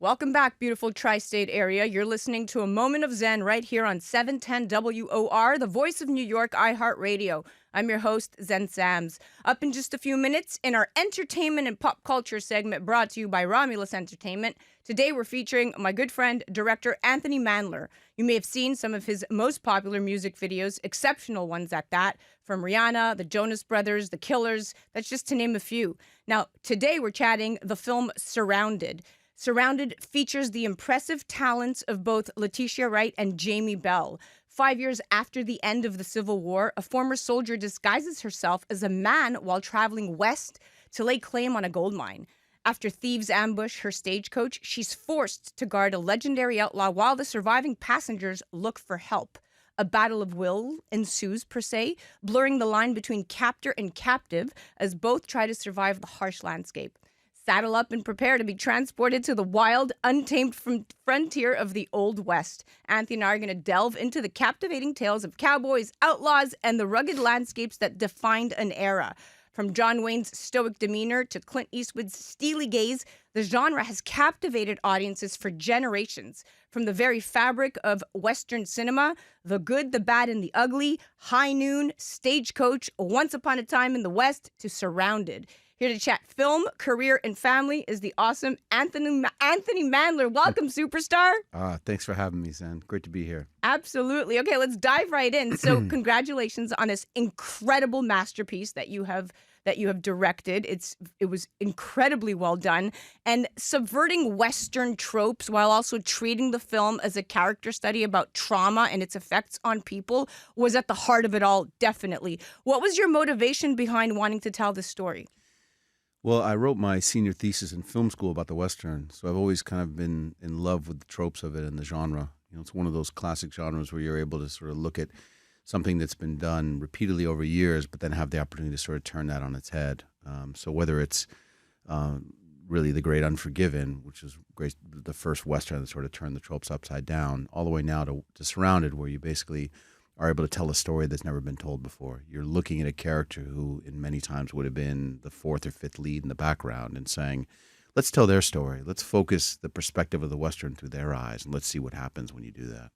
Welcome back, beautiful tri-state area. You're listening to A Moment of Zen right here on 710 WOR, the voice of New York, iHeartRadio. I'm your host, Zen Sams. Up in just a few minutes, in our entertainment and pop culture segment brought to you by Romulus Entertainment, today we're featuring my good friend, director Anthony Mandler. You may have seen some of his most popular music videos, exceptional ones at that, from Rihanna, the Jonas Brothers, the Killers, that's just to name a few. Now, today we're chatting the film Surrounded. Surrounded features the impressive talents of both Letitia Wright and Jamie Bell. 5 years after the end of the Civil War, a former soldier disguises herself as a man while traveling west to lay claim on a gold mine. After thieves ambush her stagecoach, she's forced to guard a legendary outlaw while the surviving passengers look for help. A battle of will ensues, per se, blurring the line between captor and captive as both try to survive the harsh landscape. Saddle up and prepare to be transported to the wild, untamed frontier of the Old West. Anthony and I are going to delve into the captivating tales of cowboys, outlaws, and the rugged landscapes that defined an era. From John Wayne's stoic demeanor to Clint Eastwood's steely gaze, the genre has captivated audiences for generations. From the very fabric of Western cinema, the good, the bad, and the ugly, High Noon, Stagecoach, Once Upon a Time in the West, to Surrounded. Here to chat film, career, and family is the awesome Anthony Mandler. Welcome, superstar. Thanks for having me, Zen. Great to be here. Absolutely. Okay, let's dive right in. So congratulations on this incredible masterpiece that you have directed. It was incredibly well done, and subverting Western tropes while also treating the film as a character study about trauma and its effects on people was at the heart of it all, definitely. What was your motivation behind wanting to tell this story? Well, I wrote my senior thesis in film school about the Western, so I've always kind of been in love with the tropes of it and the genre. You know, it's one of those classic genres where you're able to sort of look at something that's been done repeatedly over years, but then have the opportunity to sort of turn that on its head. So whether it's really The Great Unforgiven, which is great, the first Western that sort of turned the tropes upside down, all the way now to Surrounded, where you basically are able to tell a story that's never been told before. You're looking at a character who in many times would have been the fourth or fifth lead in the background and saying, let's tell their story. Let's focus the perspective of the Western through their eyes, and let's see what happens when you do that.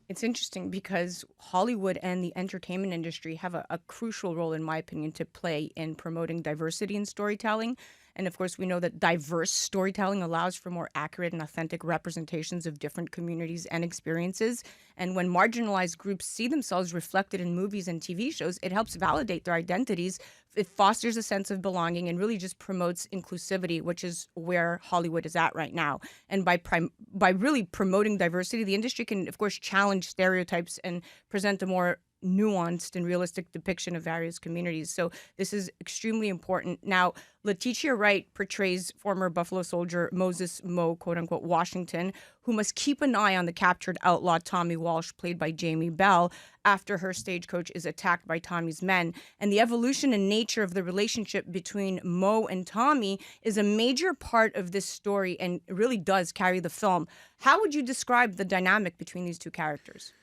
It's interesting because Hollywood and the entertainment industry have a crucial role, in my opinion, to play in promoting diversity in storytelling. And of course, we know that diverse storytelling allows for more accurate and authentic representations of different communities and experiences. And when marginalized groups see themselves reflected in movies and TV shows, it helps validate their identities. It fosters a sense of belonging and really just promotes inclusivity, which is where Hollywood is at right now. And by really promoting diversity, the industry can, of course, challenge stereotypes and present a more nuanced and realistic depiction of various communities. So this is extremely important. Now, Letitia Wright portrays former Buffalo soldier Moses Mo, quote unquote, Washington, who must keep an eye on the captured outlaw Tommy Walsh, played by Jamie Bell, after her stagecoach is attacked by Tommy's men. And the evolution and nature of the relationship between Mo and Tommy is a major part of this story and really does carry the film. How would you describe the dynamic between these two characters?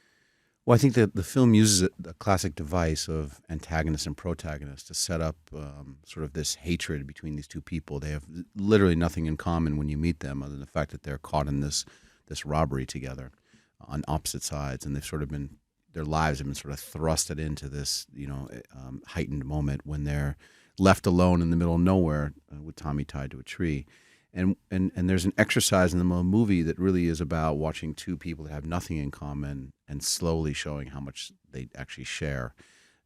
Well, I think that the film uses a classic device of antagonist and protagonist to set up sort of this hatred between these two people. They have literally nothing in common when you meet them, other than the fact that they're caught in this robbery together on opposite sides, and they've sort of been, their lives have been sort of thrusted into this, heightened moment when they're left alone in the middle of nowhere with Tommy tied to a tree. And there's an exercise in the movie that really is about watching two people that have nothing in common and slowly showing how much they actually share.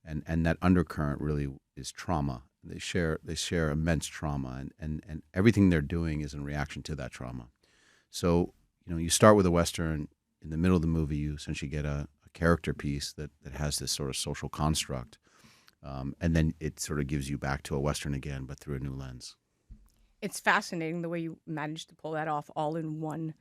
And that undercurrent really is trauma. They share immense trauma, and everything they're doing is in reaction to that trauma. So, you start with a Western. In the middle of the movie, you essentially get a character piece that has this sort of social construct. And then it sort of gives you back to a Western again, but through a new lens. It's fascinating the way you managed to pull that off all in one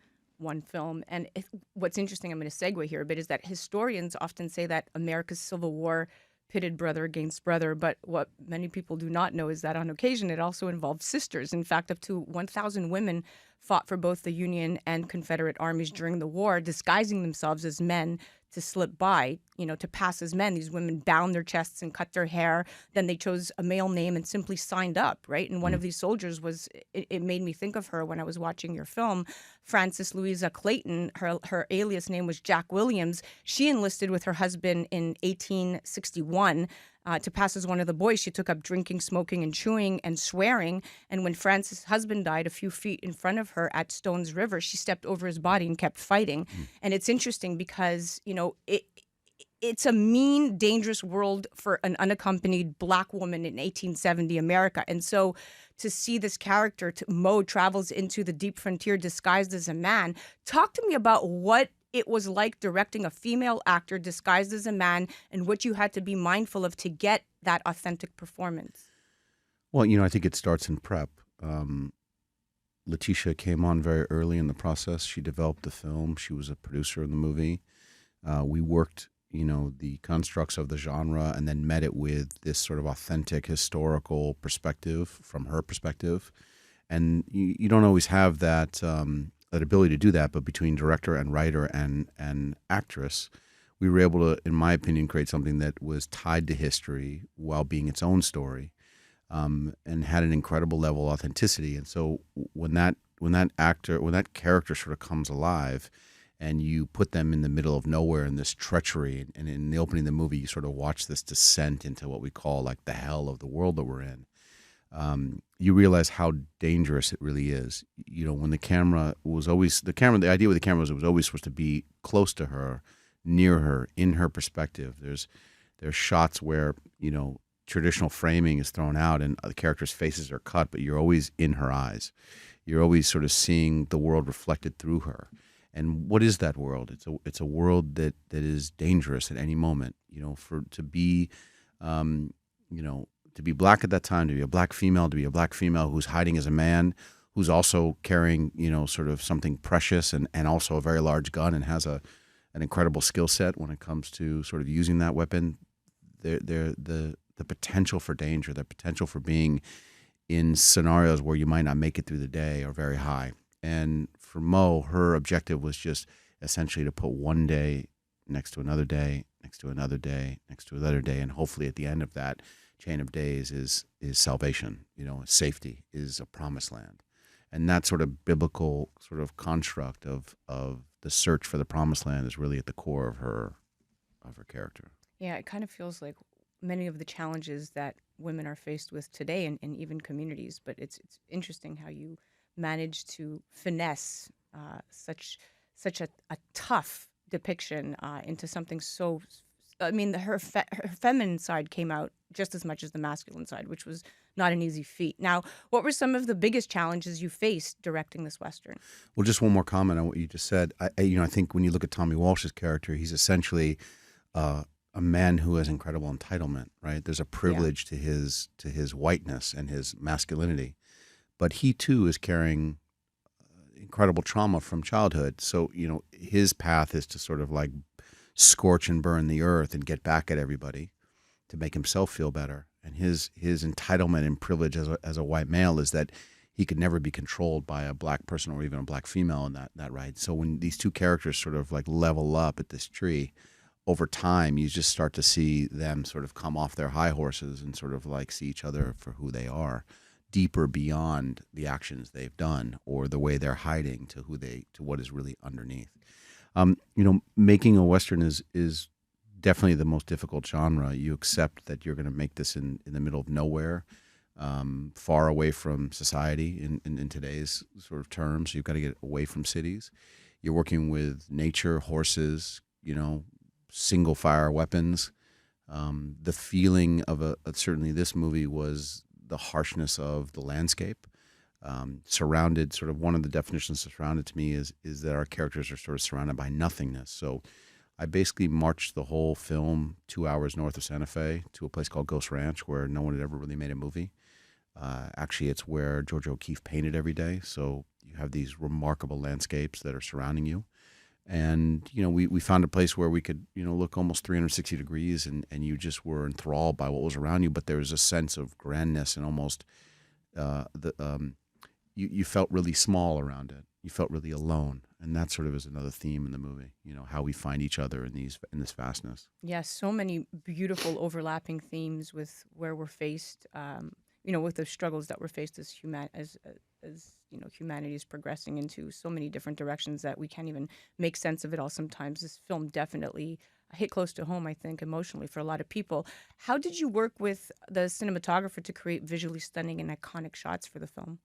film. And what's interesting, I'm going to segue here a bit, is that historians often say that America's Civil War pitted brother against brother. But what many people do not know is that on occasion it also involved sisters. In fact, up to 1,000 women fought for both the Union and Confederate armies during the war, disguising themselves as men to slip by, to pass as men. These women bound their chests and cut their hair. Then they chose a male name and simply signed up, right? And one of these soldiers it made me think of her when I was watching your film, Frances Louisa Clayton. Her alias name was Jack Williams. She enlisted with her husband in 1861. To pass as one of the boys, she took up drinking, smoking, and chewing and swearing. And when Francis' husband died a few feet in front of her at Stones River, she stepped over his body and kept fighting. And it's interesting because, it's a mean, dangerous world for an unaccompanied Black woman in 1870 America. And so to see this character, Mo, travels into the deep frontier disguised as a man. Talk to me about what it was like directing a female actor disguised as a man and what you had to be mindful of to get that authentic performance. Well, I think it starts in prep. Letitia came on very early in the process. She developed the film. She was a producer in the movie. We worked, the constructs of the genre and then met it with this sort of authentic historical perspective from her perspective. And you don't always have that ability to do that, but between director and writer and actress, we were able to, in my opinion, create something that was tied to history while being its own story, and had an incredible level of authenticity. And so when that character sort of comes alive, and you put them in the middle of nowhere in this treachery, and in the opening of the movie, you sort of watch this descent into what we call like the hell of the world that we're in. You realize how dangerous it really is. When the idea with the camera was it was always supposed to be close to her, near her, in her perspective. There's shots where, traditional framing is thrown out and the characters' faces are cut, but you're always in her eyes. You're always sort of seeing the world reflected through her. And what is that world? It's a world that is dangerous at any moment. To be Black at that time, to be a Black female who's hiding as a man, who's also carrying, sort of something precious and also a very large gun and has an incredible skill set when it comes to sort of using that weapon. The potential for danger, the potential for being in scenarios where you might not make it through the day are very high. And for Mo, her objective was just essentially to put one day next to another day, next to another day, next to another day, and hopefully at the end of that chain of days is salvation. Safety is a promised land, and that sort of biblical sort of construct of the search for the promised land is really at the core of her character. Yeah, it kind of feels like many of the challenges that women are faced with today in even communities. But it's interesting how you manage to finesse such a tough depiction into something so. I mean, her feminine side came out just as much as the masculine side, which was not an easy feat. Now, what were some of the biggest challenges you faced directing this Western? Well, just one more comment on what you just said. I think when you look at Tommy Walsh's character, he's essentially a man who has incredible entitlement, right? There's a privilege to his whiteness and his masculinity, but he too is carrying incredible trauma from childhood. So, his path is to sort of like scorch and burn the earth and get back at everybody to make himself feel better. And his entitlement and privilege as a white male is that he could never be controlled by a Black person or even a Black female in that right. So when these two characters sort of like level up at this tree, over time you just start to see them sort of come off their high horses and sort of like see each other for who they are, deeper beyond the actions they've done or the way they're hiding to what is really underneath. Making a Western is definitely the most difficult genre. You accept that you're going to make this in the middle of nowhere, far away from society in today's sort of terms. You've got to get away from cities. You're working with nature, horses, single fire weapons. The feeling of certainly this movie was the harshness of the landscape. Surrounded, sort of one of the definitions of surrounded to me is that our characters are sort of surrounded by nothingness. So I basically marched the whole film 2 hours north of Santa Fe to a place called Ghost Ranch where no one had ever really made a movie. Actually, it's where George O'Keeffe painted every day. So you have these remarkable landscapes that are surrounding you. And, we found a place where we could, look almost 360 degrees and you just were enthralled by what was around you. But there was a sense of grandness and almost you felt really small around it. You felt really alone. And that sort of is another theme in the movie, how we find each other in this vastness. Yes, so many beautiful overlapping themes with where we're faced, with the struggles that we're faced as humanity is progressing into so many different directions that we can't even make sense of it all sometimes. This film definitely hit close to home, I think, emotionally for a lot of people. How did you work with the cinematographer to create visually stunning and iconic shots for the film?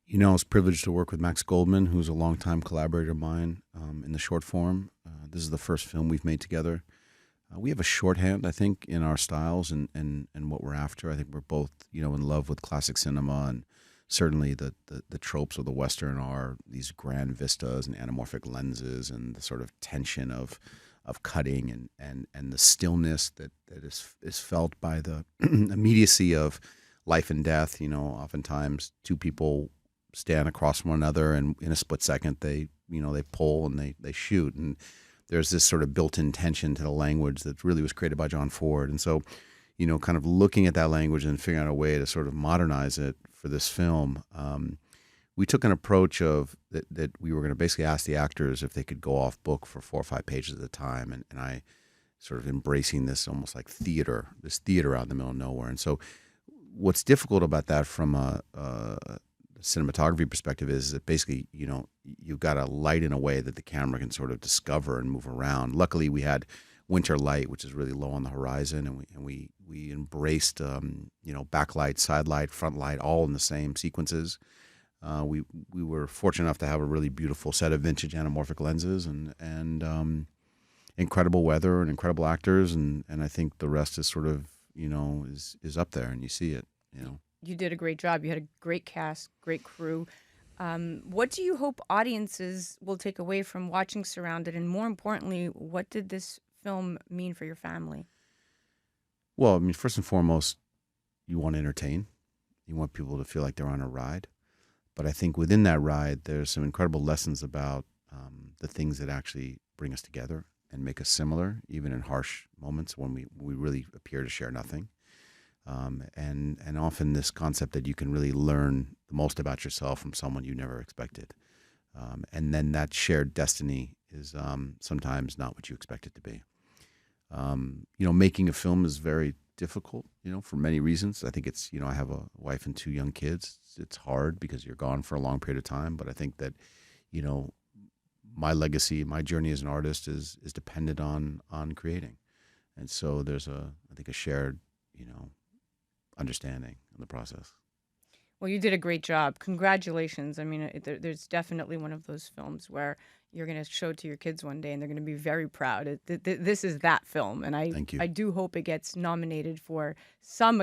I was privileged to work with Max Goldman, who's a longtime collaborator of mine in the short form. This is the first film we've made together. We have a shorthand, I think, in our styles and what we're after. I think we're both, in love with classic cinema, and certainly the tropes of the Western are these grand vistas and anamorphic lenses and the sort of tension of cutting and the stillness that is felt by the immediacy of life and death. Oftentimes two people stand across one another, and in a split second they pull and they shoot, and there's this sort of built-in tension to the language that really was created by John Ford. And so, kind of looking at that language and figuring out a way to sort of modernize it for this film, we took an approach of that we were going to basically ask the actors if they could go off book for 4 or 5 pages at a time, and I sort of embracing this almost like this theater out in the middle of nowhere. And so what's difficult about that from a cinematography perspective is that basically, you've got to light in a way that the camera can sort of discover and move around. Luckily, we had winter light, which is really low on the horizon, and we embraced backlight, side light, front light, all in the same sequences. We were fortunate enough to have a really beautiful set of vintage anamorphic lenses and incredible weather and incredible actors, and I think the rest is sort of is up there, and you see it. You did a great job. You had a great cast, great crew. What do you hope audiences will take away from watching Surrounded? And more importantly, what did this film mean for your family? Well, I mean, first and foremost, you want to entertain. You want people to feel like they're on a ride. But I think within that ride, there's some incredible lessons about the things that actually bring us together and make us similar, even in harsh moments when we really appear to share nothing. And often this concept that you can really learn the most about yourself from someone you never expected. And then that shared destiny is sometimes not what you expect it to be. Making a film is very difficult, for many reasons. I think it's, I have a wife and 2 young kids. It's hard because you're gone for a long period of time. But I think that, my legacy, my journey as an artist is dependent on creating. And so there's I think a shared, understanding in the process. Well, you did a great job. Congratulations. I mean, there's definitely one of those films where you're going to show it to your kids one day and they're going to be very proud. This is that film. And Thank you. I do hope it gets nominated for some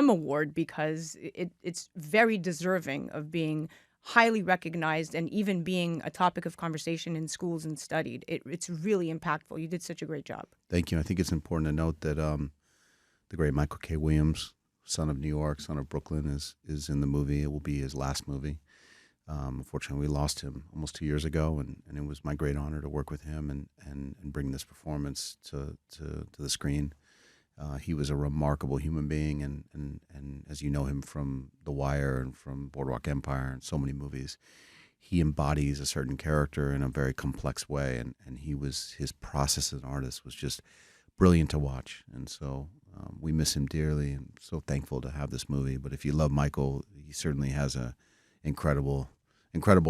award because it's very deserving of being highly recognized and even being a topic of conversation in schools and studied. It's really impactful. You did such a great job. Thank you. I think it's important to note that the great Michael K. Williams, son of New York, son of Brooklyn, is in the movie. It will be his last movie. Unfortunately, we lost him almost 2 years ago, and it was my great honor to work with him and bring this performance to the screen. He was a remarkable human being, and as you know him from The Wire and from Boardwalk Empire and so many movies, he embodies a certain character in a very complex way, and his process as an artist was just brilliant to watch. And so we miss him dearly, and so thankful to have this movie. But if you love Michael, he certainly has a incredible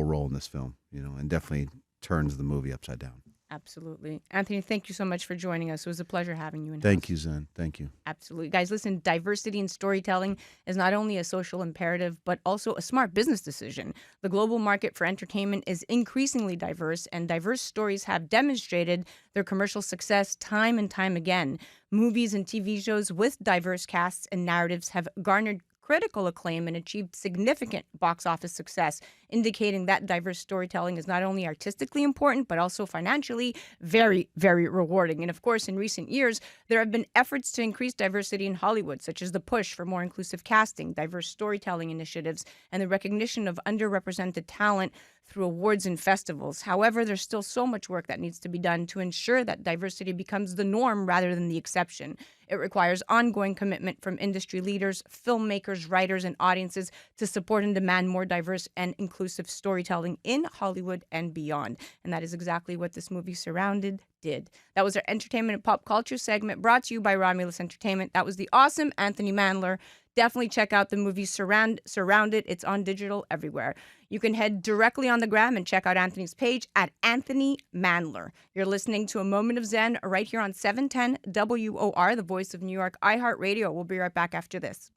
role in this film, and definitely turns the movie upside down. Absolutely. Anthony, thank you so much for joining us. It was a pleasure having you in. Thank you, Zen. Thank you. Absolutely. Guys, listen, diversity in storytelling is not only a social imperative, but also a smart business decision. The global market for entertainment is increasingly diverse, and diverse stories have demonstrated their commercial success time and time again. Movies and TV shows with diverse casts and narratives have garnered critical acclaim and achieved significant box office success, indicating that diverse storytelling is not only artistically important, but also financially very, very rewarding. And of course, in recent years, there have been efforts to increase diversity in Hollywood, such as the push for more inclusive casting, diverse storytelling initiatives, and the recognition of underrepresented talent through awards and festivals. However, there's still so much work that needs to be done to ensure that diversity becomes the norm rather than the exception. It requires ongoing commitment from industry leaders, filmmakers, writers, and audiences to support and demand more diverse and inclusive storytelling in Hollywood and beyond. And that is exactly what this movie Surrounded did. That was our entertainment and pop culture segment brought to you by Romulus Entertainment. That was the awesome Anthony Mandler. Definitely check out the movie Surrounded. It's on digital everywhere. You can head directly on the gram and check out Anthony's page at Anthony Mandler. You're listening to A Moment of Zen right here on 710 WOR, the voice of New York, iHeartRadio. We'll be right back after this.